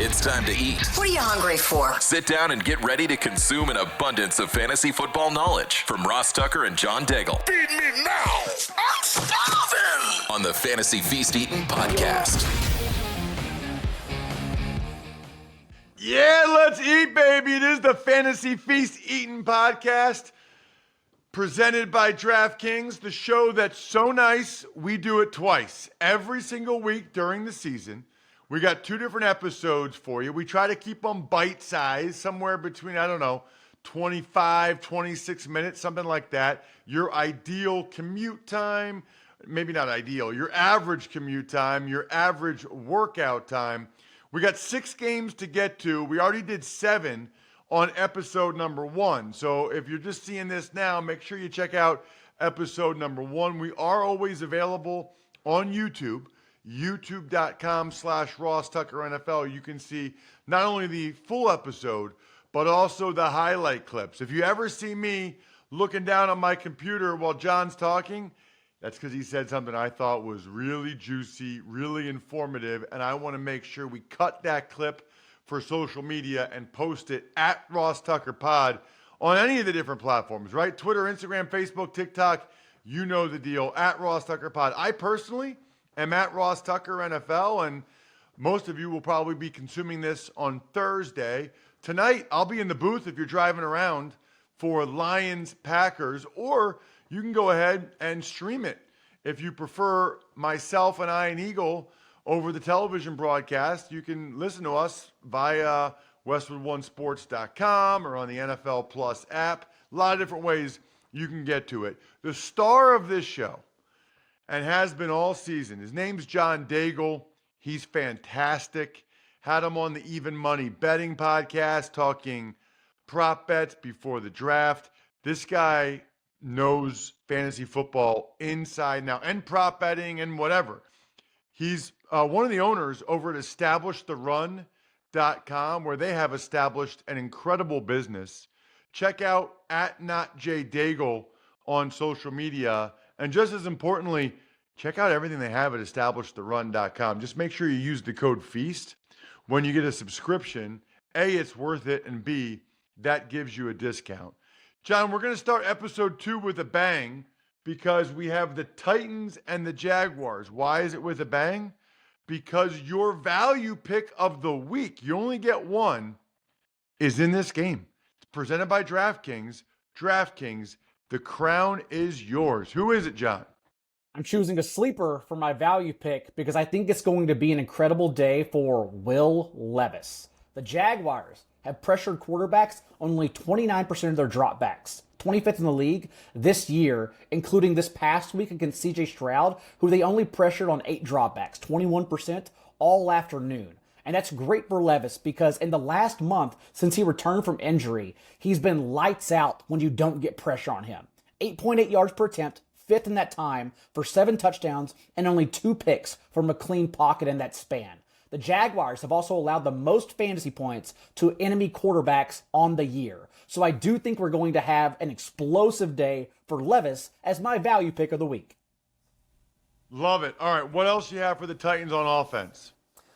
It's time to eat. What are you hungry for? Sit down and get ready to consume an abundance of fantasy football knowledge from Ross Tucker and John Daigle. Feed me now. I'm starving. On the Fantasy Feast Eating Podcast. Yeah, let's eat, baby. It is the Fantasy Feast Eating Podcast, presented by DraftKings, the show that's so nice we do it twice. Every single week during the season, we got 2 different episodes for you. We try to keep them bite-sized, somewhere between, 25, 26 minutes, something like that. Your ideal commute time, maybe not ideal, your average commute time, your average workout time. We got 6 games to get to. We already did 7 on episode number 1. So if you're just seeing this now, make sure you check out episode number 1. We are always available on YouTube, youtube.com/RossTuckerNFL. You can see not only the full episode, but also the highlight clips. If you ever see me looking down on my computer while John's talking, that's because he said something I thought was really juicy, really informative, and I want to make sure we cut that clip for social media and post it at Ross Tucker Pod on any of the different platforms, right? Twitter, Instagram, Facebook, TikTok, you know the deal, at Ross Tucker Pod. I personally am at Ross Tucker NFL, and most of you will probably be consuming this on Thursday. Tonight, I'll be in the booth if you're driving around for Lions-Packers, or you can go ahead and stream it if you prefer myself and Ian Eagle over the television broadcast. You can listen to us via westwood1sports.com or on the NFL Plus app. A lot of different ways you can get to it. The star of this show, and has been all season, his name's John Daigle. He's fantastic. Had him on the Even Money Betting podcast talking prop bets before the draft. This guy knows fantasy football inside now, and prop betting and whatever. He's one of the owners over at EstablishTheRun.com, where they have established an incredible business. Check out at NotJDaigle on social media. And just as importantly, check out everything they have at EstablishTheRun.com. Just make sure you use the code FEAST when you get a subscription. A, it's worth it, and B, that gives you a discount. John, we're going to start episode 2 with a bang because we have the Titans and the Jaguars. Why is it with a bang? Because your value pick of the week, you only get one, is in this game. It's presented by DraftKings. DraftKings, the crown is yours. Who is it, John? I'm choosing a sleeper for my value pick because I think it's going to be an incredible day for Will Levis. The Jaguars have pressured quarterbacks on only 29% of their dropbacks, 25th in the league this year, including this past week against C.J. Stroud, who they only pressured on 8 dropbacks, 21% all afternoon. And that's great for Levis because in the last month since he returned from injury, he's been lights out when you don't get pressure on him. 8.8 yards per attempt, 5th in that time for 7 touchdowns and only 2 picks from a clean pocket in that span. The Jaguars have also allowed the most fantasy points to enemy quarterbacks on the year. So I do think we're going to have an explosive day for Levis as my value pick of the week. Love it. All right, what else do you have for the Titans on offense?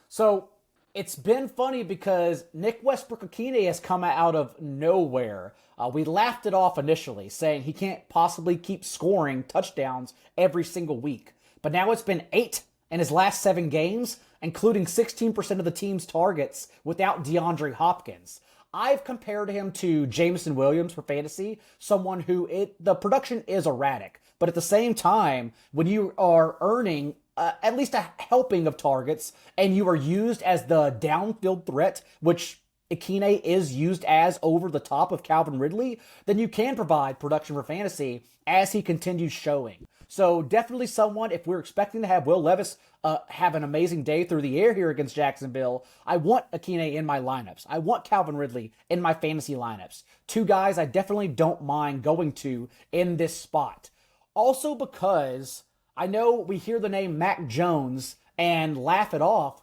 So it's been funny because Nick Westbrook-Ikhine has come out of nowhere. We laughed it off initially, saying he can't possibly keep scoring touchdowns every single week. But now it's been 8 in his last 7 games, including 16% of the team's targets without DeAndre Hopkins. I've compared him to Jameson Williams for fantasy, someone who the production is erratic. But at the same time, when you are earning at least a helping of targets and you are used as the downfield threat, which Ikhine is used as over the top of Calvin Ridley, then you can provide production for fantasy as he continues showing. So definitely someone, if we're expecting to have Will Levis have an amazing day through the air here against Jacksonville, I want Ikhine in my lineups. I want Calvin Ridley in my fantasy lineups. 2 guys I definitely don't mind going to in this spot. Also because I know we hear the name Mac Jones and laugh it off,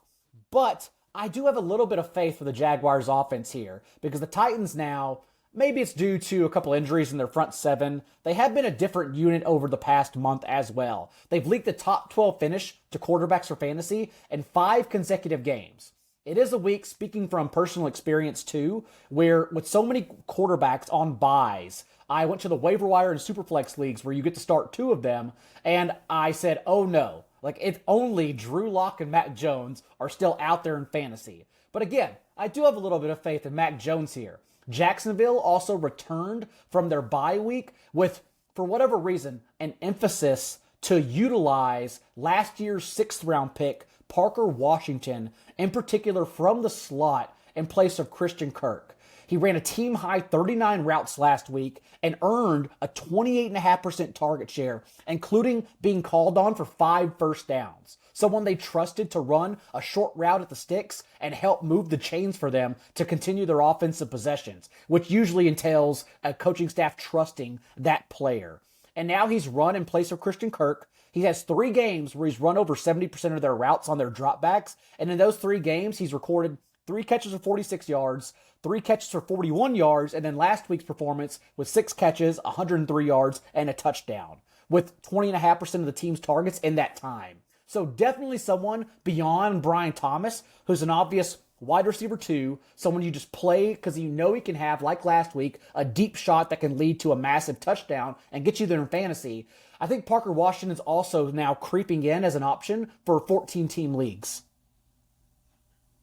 but I do have a little bit of faith for the Jaguars offense here because the Titans now, maybe it's due to a couple injuries in their front 7. They have been a different unit over the past month as well. They've leaked the top 12 finish to quarterbacks for fantasy in 5 consecutive games. It is a week, speaking from personal experience too, where with so many quarterbacks on buys, I went to the waiver wire and Superflex leagues where you get to start 2 of them, and I said, oh no, like if only Drew Lock and Mac Jones are still out there in fantasy. But again, I do have a little bit of faith in Mac Jones here. Jacksonville also returned from their bye week with, for whatever reason, an emphasis to utilize last year's 6th round pick, Parker Washington, in particular from the slot in place of Christian Kirk. He ran a team-high 39 routes last week and earned a 28.5% target share, including being called on for 5 first downs. Someone they trusted to run a short route at the sticks and help move the chains for them to continue their offensive possessions, which usually entails a coaching staff trusting that player. And now he's run in place of Christian Kirk. He has 3 games where he's run over 70% of their routes on their dropbacks. And in those 3 games, he's recorded 3 catches for 46 yards, 3 catches for 41 yards, and then last week's performance with 6 catches, 103 yards, and a touchdown, with 20.5% of the team's targets in that time. So definitely someone beyond Brian Thomas, who's an obvious wide receiver 2, someone you just play because you know he can have, like last week, a deep shot that can lead to a massive touchdown and get you there in fantasy. I think Parker Washington is also now creeping in as an option for 14-team leagues.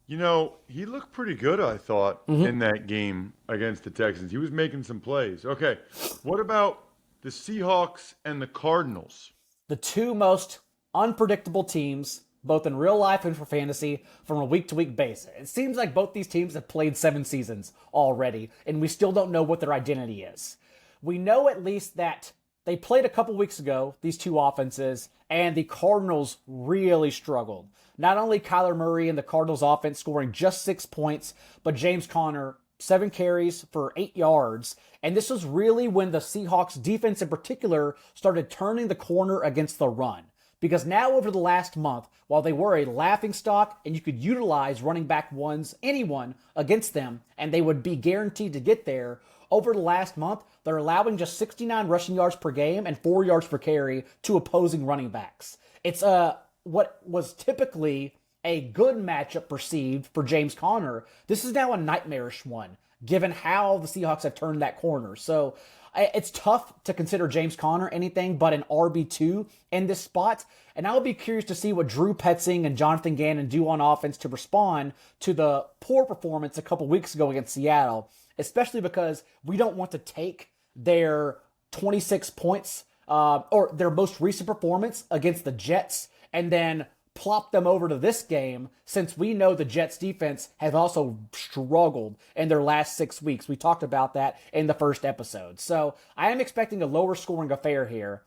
You know, he looked pretty good, I thought, in that game against the Texans. He was making some plays. Okay, what about the Seahawks and the Cardinals? The 2 most unpredictable teams, both in real life and for fantasy, from a week-to-week basis. It seems like both these teams have played 7 seasons already, and we still don't know what their identity is. We know at least that they played a couple weeks ago, these 2 offenses, and the Cardinals really struggled. Not only Kyler Murray and the Cardinals offense scoring just 6 points, but James Conner, 7 carries for 8 yards. And this was really when the Seahawks defense in particular started turning the corner against the run. Because now over the last month, while they were a laughingstock and you could utilize running back ones, anyone against them, and they would be guaranteed to get there, over the last month, they're allowing just 69 rushing yards per game and 4 yards per carry to opposing running backs. It's what was typically a good matchup perceived for James Conner. This is now a nightmarish one, given how the Seahawks have turned that corner. So it's tough to consider James Conner anything but an RB2 in this spot. And I'll be curious to see what Drew Petzing and Jonathan Gannon do on offense to respond to the poor performance a couple weeks ago against Seattle, especially because we don't want to take their 26 points or their most recent performance against the Jets and then plop them over to this game, since we know the Jets defense has also struggled in their last 6 weeks. We talked about that in the first episode. So I am expecting a lower scoring affair here.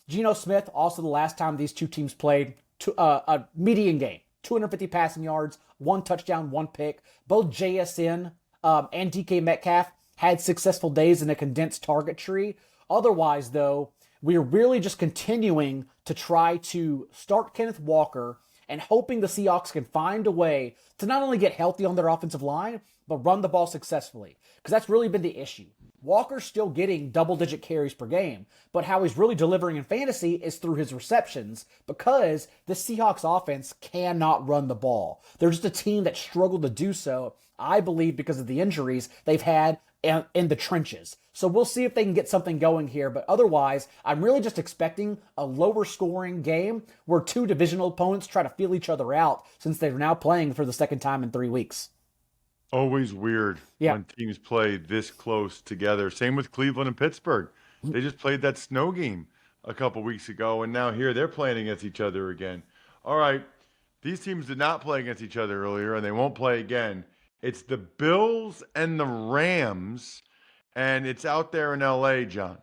Geno Smith, also the last time these 2 teams played, a median game, 250 passing yards, 1 touchdown, 1 pick. Both JSN and DK Metcalf had successful days in a condensed target tree. Otherwise, though, we're really just continuing to try to start Kenneth Walker and hoping the Seahawks can find a way to not only get healthy on their offensive line, but run the ball successfully. Because that's really been the issue. Walker's still getting double-digit carries per game, but how he's really delivering in fantasy is through his receptions, because the Seahawks offense cannot run the ball. They're just a team that struggled to do so, I believe, because of the injuries they've had in the trenches. So we'll see if they can get something going here, but otherwise, I'm really just expecting a lower scoring game where 2 divisional opponents try to feel each other out, since they're now playing for the second time in 3 weeks. Always weird when teams play this close together. Same with Cleveland and Pittsburgh. They just played that snow game a couple weeks ago, and now here they're playing against each other again. All right, these teams did not play against each other earlier, and they won't play again. It's the Bills and the Rams, and it's out there in L.A., John.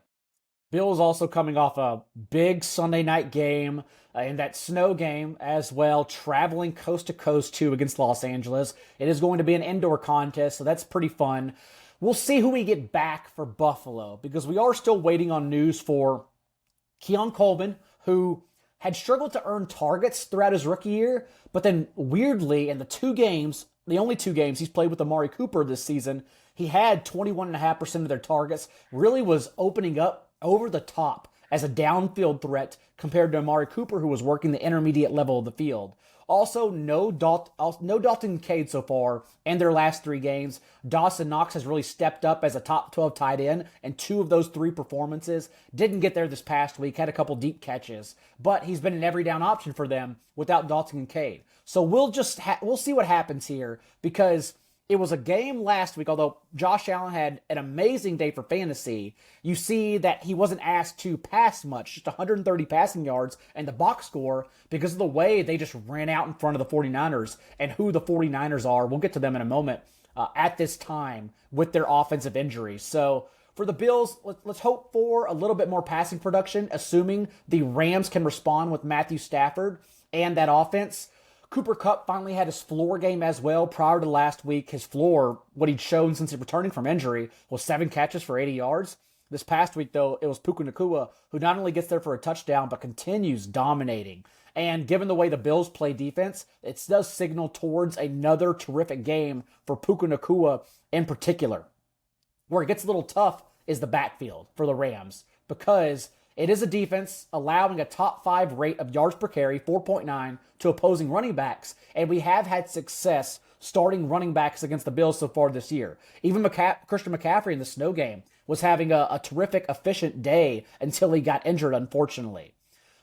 Bills also coming off a big Sunday night game in that snow game as well, traveling coast to coast too against Los Angeles. It is going to be an indoor contest, so that's pretty fun. We'll see who we get back for Buffalo, because we are still waiting on news for Keon Coleman, who had struggled to earn targets throughout his rookie year, but then weirdly in the only two games he's played with Amari Cooper this season, he had 21.5% of their targets, really was opening up over the top as a downfield threat compared to Amari Cooper, who was working the intermediate level of the field. Also, no Dalton Kincaid so far in their last 3 games. Dawson Knox has really stepped up as a top 12 tight end, and 2 of those 3 performances didn't get there this past week, had a couple deep catches, but he's been an every down option for them without Dalton Kincaid. So we'll see what happens here, because it was a game last week, although Josh Allen had an amazing day for fantasy. You see that he wasn't asked to pass much, just 130 passing yards and the box score, because of the way they just ran out in front of the 49ers and who the 49ers are. We'll get to them in a moment at this time with their offensive injuries. So for the Bills, let's hope for a little bit more passing production, assuming the Rams can respond with Matthew Stafford and that offense. Cooper Kupp finally had his floor game as well. Prior to last week, his floor, what he'd shown since returning from injury, was 7 catches for 80 yards. This past week, though, it was Puka Nacua who not only gets there for a touchdown, but continues dominating. And given the way the Bills play defense, it does signal towards another terrific game for Puka Nacua in particular. Where it gets a little tough is the backfield for the Rams, because it is a defense allowing a top 5 rate of yards per carry, 4.9, to opposing running backs, and we have had success starting running backs against the Bills so far this year. Even Christian McCaffrey in the snow game was having a terrific, efficient day until he got injured, unfortunately.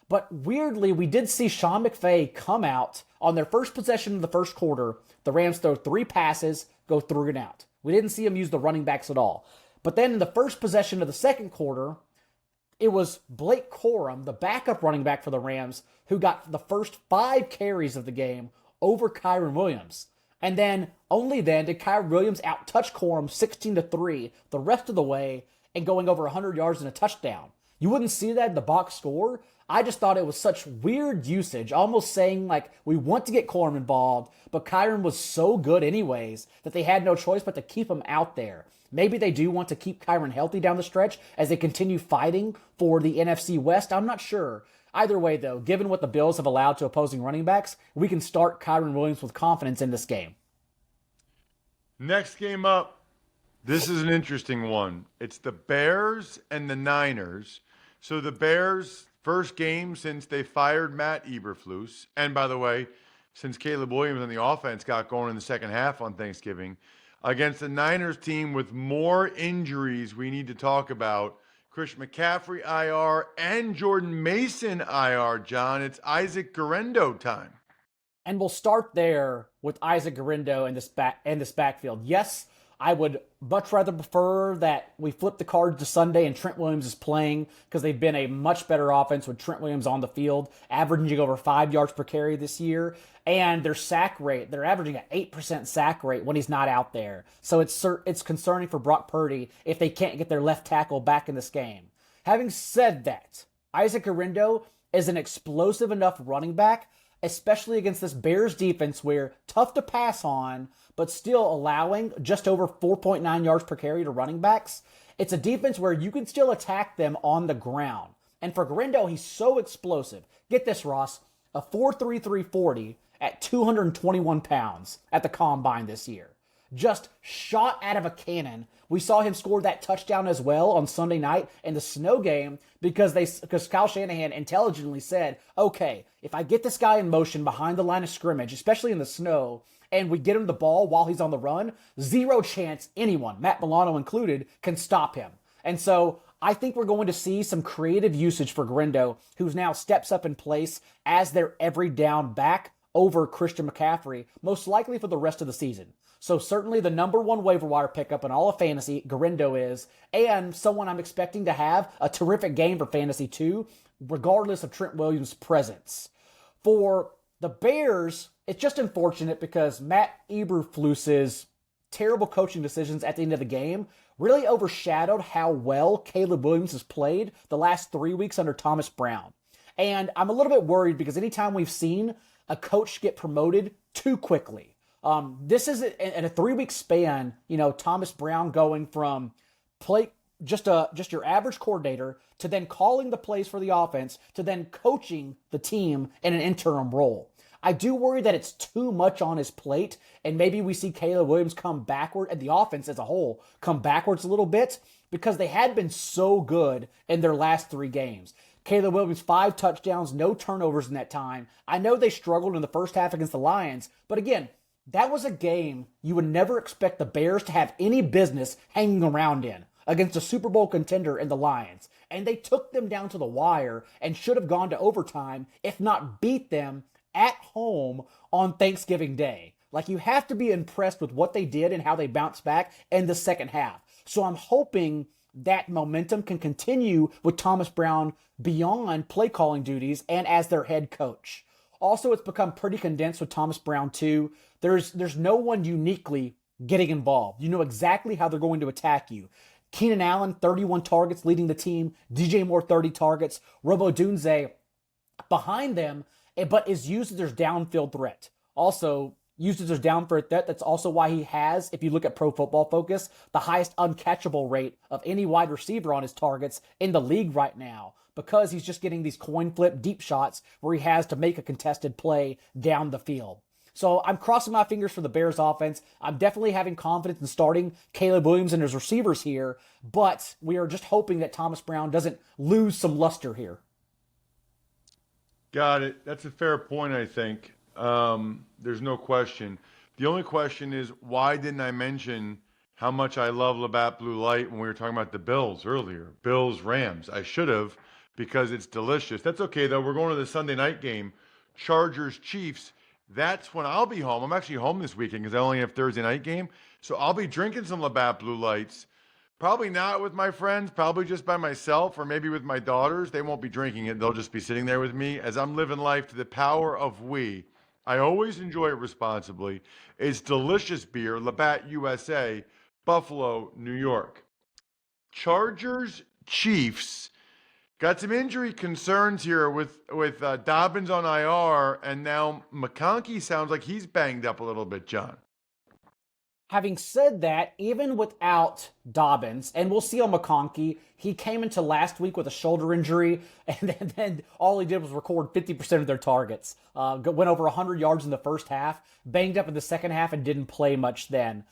But weirdly, we did see Sean McVay come out on their first possession of the first quarter. The Rams throw 3 passes, go 3 and out. We didn't see him use the running backs at all. But then in the first possession of the second quarter, it was Blake Corum, the backup running back for the Rams, who got the first 5 carries of the game over Kyren Williams. And then, only then, did Kyren Williams out-touch Corum 16-3 the rest of the way and going over 100 yards and a touchdown. You wouldn't see that in the box score. I just thought it was such weird usage, almost saying, like, we want to get Corum involved, but Kyren was so good anyways that they had no choice but to keep him out there. Maybe they do want to keep Kyren healthy down the stretch as they continue fighting for the NFC West. I'm not sure. Either way, though, given what the Bills have allowed to opposing running backs, we can start Kyren Williams with confidence in this game. Next game up, this is an interesting one. It's the Bears and the Niners. So the Bears, first game since they fired Matt Eberflus. And by the way, since Caleb Williams on the offense got going in the second half on Thanksgiving, against the Niners team with more injuries we need to talk about. Christian McCaffrey IR and Jordan Mason IR, John. It's Isaac Guerendo time. And we'll start there with Isaac Guerendo in this backfield. Yes, I would much rather prefer that we flip the card to Sunday and Trent Williams is playing, because they've been a much better offense with Trent Williams on the field, averaging over 5 yards per carry this year. And their sack rate, they're averaging an 8% sack rate when he's not out there. So it's concerning for Brock Purdy if they can't get their left tackle back in this game. Having said that, Isaac Guerendo is an explosive enough running back, especially against this Bears defense where tough to pass on, but still allowing just over 4.9 yards per carry to running backs. It's a defense where you can still attack them on the ground. And for Guerendo, he's so explosive. Get this, Ross, a 4.33 40 at 221 pounds at the Combine this year. Just shot out of a cannon. We saw him score that touchdown as well on Sunday night in the snow game because Kyle Shanahan intelligently said, okay, if I get this guy in motion behind the line of scrimmage, especially in the snow, and we get him the ball while he's on the run, 0 chance anyone, Matt Milano included, can stop him. And so I think we're going to see some creative usage for Guerendo, who's now steps up in place as their every down back over Christian McCaffrey, most likely for the rest of the season. So certainly the number 1 waiver wire pickup in all of fantasy, Guerendo is, and someone I'm expecting to have a terrific game for fantasy too, regardless of Trent Williams' presence. For the Bears, it's just unfortunate because Matt Eberflus's terrible coaching decisions at the end of the game really overshadowed how well Caleb Williams has played the last 3 weeks under Thomas Brown. And I'm a little bit worried because anytime we've seen a coach get promoted too quickly, this is in a 3-week span, Thomas Brown going from just your average coordinator to then calling the plays for the offense to then coaching the team in an interim role. I do worry that it's too much on his plate, and maybe we see Caleb Williams come backward, and the offense as a whole come backwards a little bit, because they had been so good in their last 3 games. Caleb Williams, 5 touchdowns, no turnovers in that time. I know they struggled in the first half against the Lions, but again, that was a game you would never expect the Bears to have any business hanging around in against a Super Bowl contender in the Lions. And they took them down to the wire and should have gone to overtime, if not beat them at home on Thanksgiving Day. Like, you have to be impressed with what they did and how they bounced back in the second half. So I'm hoping that momentum can continue with Thomas Brown beyond play calling duties and as their head coach. Also, it's become pretty condensed with Thomas Brown too. There's no one uniquely getting involved. You know exactly how they're going to attack you. Keenan Allen, 31 targets leading the team. DJ Moore, 30 targets. Robo Dunze behind them, but is used as their downfield threat. Also, used as their downfield threat. That's also why he has, if you look at Pro Football Focus, the highest uncatchable rate of any wide receiver on his targets in the league right now, because he's just getting these coin flip deep shots where he has to make a contested play down the field. So I'm crossing my fingers for the Bears offense. I'm definitely having confidence in starting Caleb Williams and his receivers here, but we are just hoping that Thomas Brown doesn't lose some luster here. Got it. That's a fair point, I think. There's no question. The only question is, why didn't I mention how much I love Labatt Blue Light when we were talking about the Bills earlier? Bills, Rams. I should have, because it's delicious. That's okay, though. We're going to the Sunday night game, Chargers, Chiefs. That's when I'll be home. I'm actually home this weekend because I only have Thursday night game. So I'll be drinking some Labatt Blue Lights. Probably not with my friends, probably just by myself, or maybe with my daughters. They won't be drinking it. They'll just be sitting there with me as I'm living life to the power of we. I always enjoy it responsibly. It's delicious beer, Labatt USA, Buffalo, New York. Chargers, Chiefs. Got some injury concerns here with Dobbins on IR, and now McConkey sounds like he's banged up a little bit, John. Having said that, even without Dobbins, and we'll see on McConkey, he came into last week with a shoulder injury, and then all he did was record 50% of their targets. Went over 100 yards in the first half, banged up in the second half, and didn't play much then.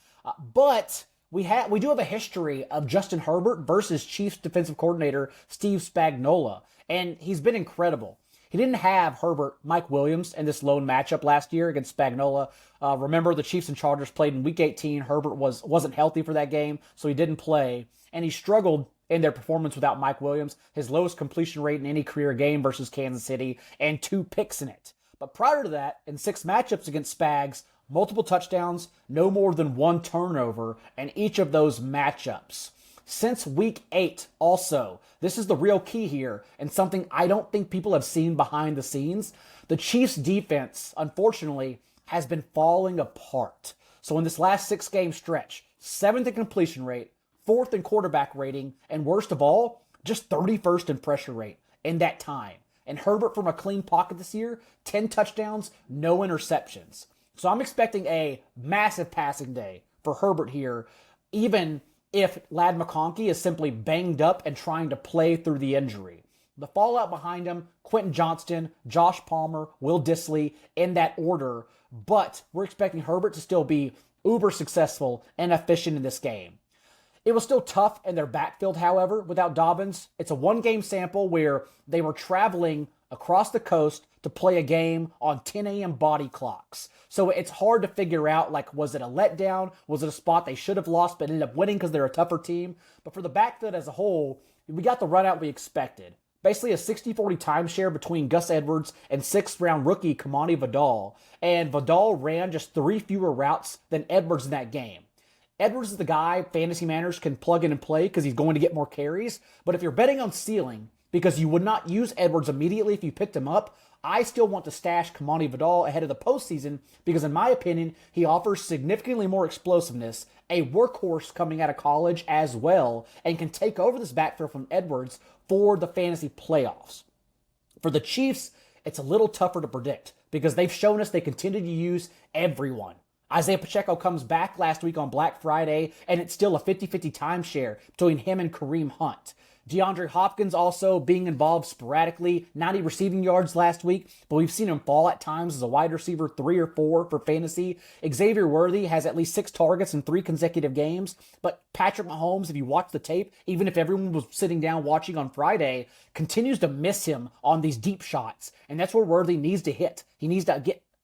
But we do have a history of Justin Herbert versus Chiefs defensive coordinator Steve Spagnuolo, and he's been incredible. He didn't have Herbert, Mike Williams in this lone matchup last year against Spagnuolo. Remember, the Chiefs and Chargers played in Week 18. Herbert wasn't healthy for that game, so he didn't play, and he struggled in their performance without Mike Williams. His lowest completion rate in any career game versus Kansas City, and 2 picks in it. But prior to that, in 6 matchups against Spags, multiple touchdowns, no more than 1 turnover in each of those matchups. Since Week 8 also, this is the real key here, and something I don't think people have seen behind the scenes. The Chiefs' defense, unfortunately, has been falling apart. So in this last 6-game stretch, 7th in completion rate, 4th in quarterback rating, and worst of all, just 31st in pressure rate in that time. And Herbert from a clean pocket this year, 10 touchdowns, no interceptions. So I'm expecting a massive passing day for Herbert here, even if Ladd McConkey is simply banged up and trying to play through the injury. The fallout behind him, Quentin Johnston, Josh Palmer, Will Dissly, in that order, but we're expecting Herbert to still be uber successful and efficient in this game. It was still tough in their backfield, however, without Dobbins. It's a 1-game sample where they were traveling across the coast to play a game on 10 a.m. body clocks. So it's hard to figure out, like, was it a letdown? Was it a spot they should have lost but ended up winning because they're a tougher team? But for the backfield as a whole, we got the run out we expected. Basically a 60-40 timeshare between Gus Edwards and 6th-round rookie Kamani Vidal. And Vidal ran just 3 fewer routes than Edwards in that game. Edwards is the guy fantasy managers can plug in and play because he's going to get more carries. But if you're betting on ceiling, because you would not use Edwards immediately if you picked him up, I still want to stash Kamani Vidal ahead of the postseason because, in my opinion, he offers significantly more explosiveness, a workhorse coming out of college as well, and can take over this backfield from Edwards for the fantasy playoffs. For the Chiefs, it's a little tougher to predict because they've shown us they continue to use everyone. Isaiah Pacheco comes back last week on Black Friday, and it's still a 50-50 timeshare between him and Kareem Hunt. DeAndre Hopkins also being involved sporadically, 90 receiving yards last week, but we've seen him fall at times as a wide receiver 3 or 4 for fantasy. Xavier Worthy has at least 6 targets in 3 consecutive games, but Patrick Mahomes, if you watch the tape, even if everyone was sitting down watching on Friday, continues to miss him on these deep shots, and that's where Worthy needs to hit.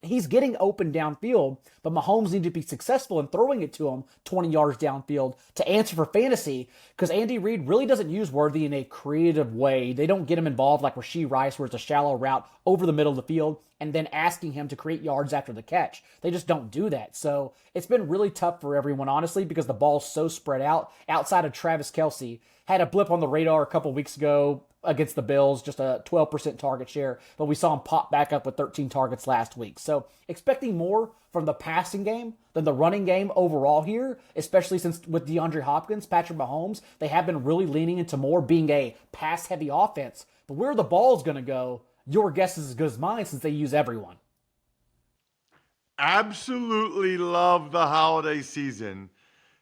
He's getting open downfield, but Mahomes needs to be successful in throwing it to him 20 yards downfield to answer for fantasy, because Andy Reid really doesn't use Worthy in a creative way. They don't get him involved like Rashee Rice, where it's a shallow route over the middle of the field and then asking him to create yards after the catch. They just don't do that. So it's been really tough for everyone, honestly, because the ball's so spread out. Outside of Travis Kelce, had a blip on the radar a couple weeks ago against the Bills, just a 12% target share, but we saw him pop back up with 13 targets last week. So expecting more from the passing game than the running game overall here, especially since with DeAndre Hopkins, Patrick Mahomes, they have been really leaning into more being a pass-heavy offense. But where the ball's going to go, your guess is as good as mine, since they use everyone. Absolutely love the holiday season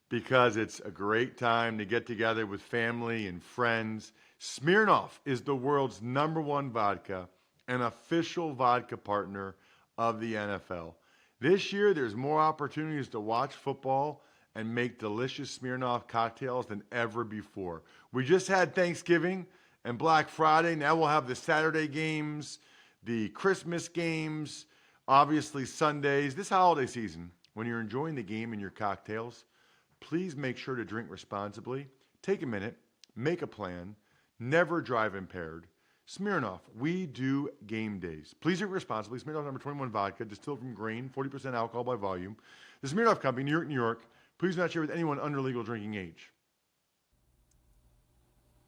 because it's a great time to get together with family and friends. Smirnoff is the world's #1 vodka and official vodka partner of the NFL. This year, there's more opportunities to watch football and make delicious Smirnoff cocktails than ever before. We just had Thanksgiving and Black Friday. Now we'll have the Saturday games, the Christmas games, obviously Sundays. This holiday season, when you're enjoying the game and your cocktails, please make sure to drink responsibly. Take a minute, make a plan, never drive impaired. Smirnoff, we do game days. Please drink responsibly. Smirnoff #21 vodka, distilled from grain, 40% alcohol by volume. The Smirnoff Company, New York, New York. Please do not share with anyone under legal drinking age.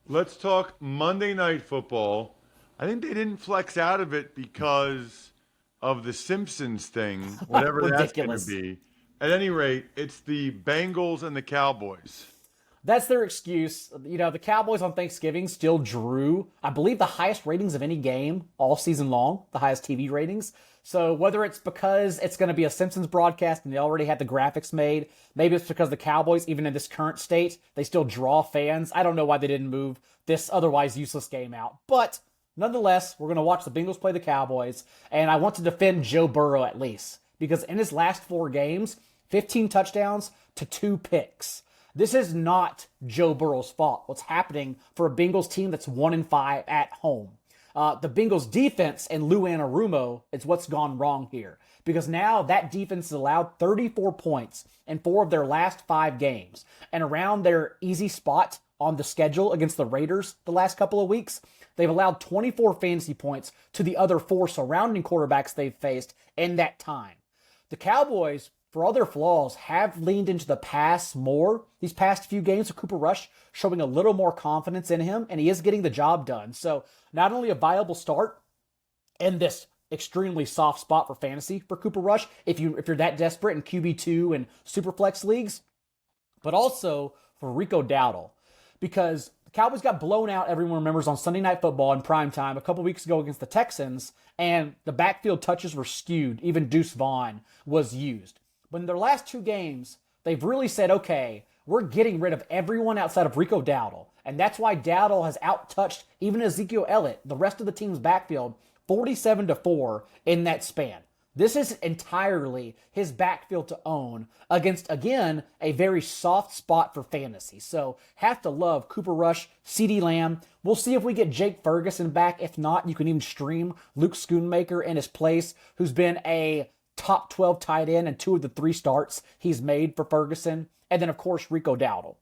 Let's talk Monday Night Football. I think they didn't flex out of it because of the Simpsons thing, whatever that's going to be. At any rate, it's the Bengals and the Cowboys. That's their excuse. You know, the Cowboys on Thanksgiving still drew, I believe, the highest ratings of any game all season long, the highest TV ratings. So whether it's because it's going to be a Simpsons broadcast and they already had the graphics made, maybe it's because the Cowboys, even in this current state, they still draw fans. I don't know why they didn't move this otherwise useless game out. But nonetheless, we're going to watch the Bengals play the Cowboys, and I want to defend Joe Burrow at least, because in his last 4 games, 15 touchdowns to 2 picks. This is not Joe Burrow's fault. What's happening for a Bengals team that's 1-5 at home. The Bengals defense and Lou Anarumo is what's gone wrong here, because now that defense has allowed 34 points in 4 of their last 5 games. And around their easy spot on the schedule against the Raiders the last couple of weeks, they've allowed 24 fantasy points to the other 4 surrounding quarterbacks they've faced in that time. The Cowboys, for all their flaws, have leaned into the pass more these past few games, with Cooper Rush showing a little more confidence in him, and he is getting the job done. So not only a viable start in this extremely soft spot for fantasy for Cooper Rush, if you're that desperate in QB2 and Superflex leagues, but also for Rico Dowdle, because the Cowboys got blown out, everyone remembers, on Sunday Night Football in primetime a couple weeks ago against the Texans, and the backfield touches were skewed. Even Deuce Vaughn was used. But in their last 2 games, they've really said, okay, we're getting rid of everyone outside of Rico Dowdle. And that's why Dowdle has out-touched even Ezekiel Elliott, the rest of the team's backfield, 47-4 in that span. This is entirely his backfield to own against, again, a very soft spot for fantasy. So have to love Cooper Rush, CeeDee Lamb. We'll see if we get Jake Ferguson back. If not, you can even stream Luke Schoonmaker in his place, who's been a top 12 tight end in 2 of the 3 starts he's made for Ferguson. And then, of course, Rico Dowdle.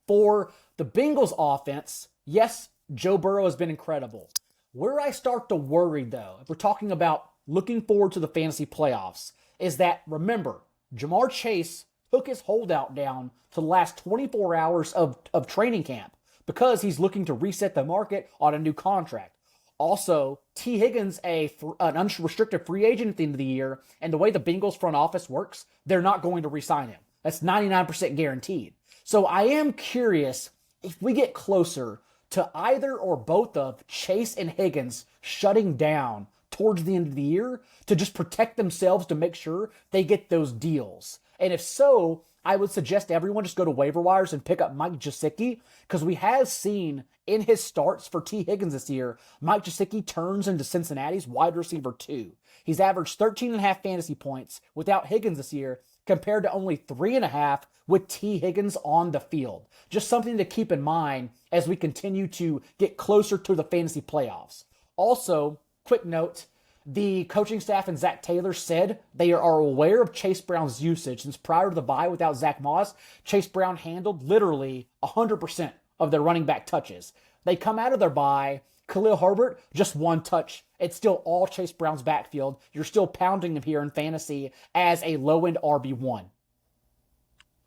For the Bengals offense, yes, Joe Burrow has been incredible. Where I start to worry, though, if we're talking about looking forward to the fantasy playoffs, is that, remember, Jamar Chase took his holdout down to the last 24 hours of training camp because he's looking to reset the market on a new contract. Also, T. Higgins, an unrestricted free agent at the end of the year, and the way the Bengals front office works, they're not going to re-sign him. That's 99% guaranteed. So I am curious if we get closer to either or both of Chase and Higgins shutting down towards the end of the year to just protect themselves to make sure they get those deals. And if so, I would suggest everyone just go to waiver wires and pick up Mike Gesicki, because we have seen in his starts for T. Higgins this year, Mike Gesicki turns into Cincinnati's wide receiver 2. He's averaged 13.5 fantasy points without Higgins this year, compared to only 3.5 with T. Higgins on the field. Just something to keep in mind as we continue to get closer to the fantasy playoffs. Also, quick note, the coaching staff and Zach Taylor said they are aware of Chase Brown's usage. Since prior to the bye without Zach Moss, Chase Brown handled literally 100% of their running back touches. They come out of their bye, Khalil Herbert, just 1 touch. It's still all Chase Brown's backfield. You're still pounding him here in fantasy as a low-end RB1.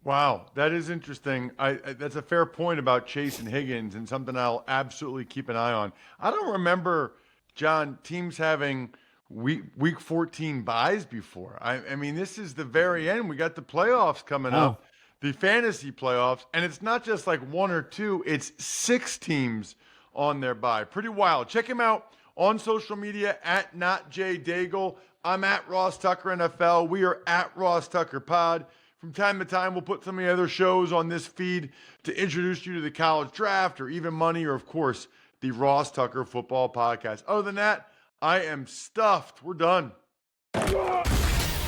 Wow, that is interesting. That's a fair point about Chase and Higgins, and something I'll absolutely keep an eye on. I don't remember, John, teams having week 14 buys before. I mean, this is the very end. We got the playoffs coming up, the fantasy playoffs, and it's not just like 1 or 2, it's 6 teams on their bye. Pretty wild. Check him out on social media at @NotJDaigle. I'm at Ross Tucker NFL. We are at Ross Tucker Pod. From time to time, we'll put some of the other shows on this feed to introduce you to the college draft or even money, or of course, the Ross Tucker Football Podcast. Other than that, I am stuffed. We're done.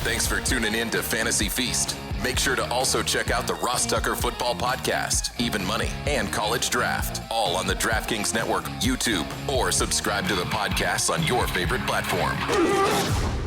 Thanks for tuning in to Fantasy Feast. Make sure to also check out the Ross Tucker Football Podcast, Even Money, and College Draft, all on the DraftKings Network, YouTube, or subscribe to the podcasts on your favorite platform.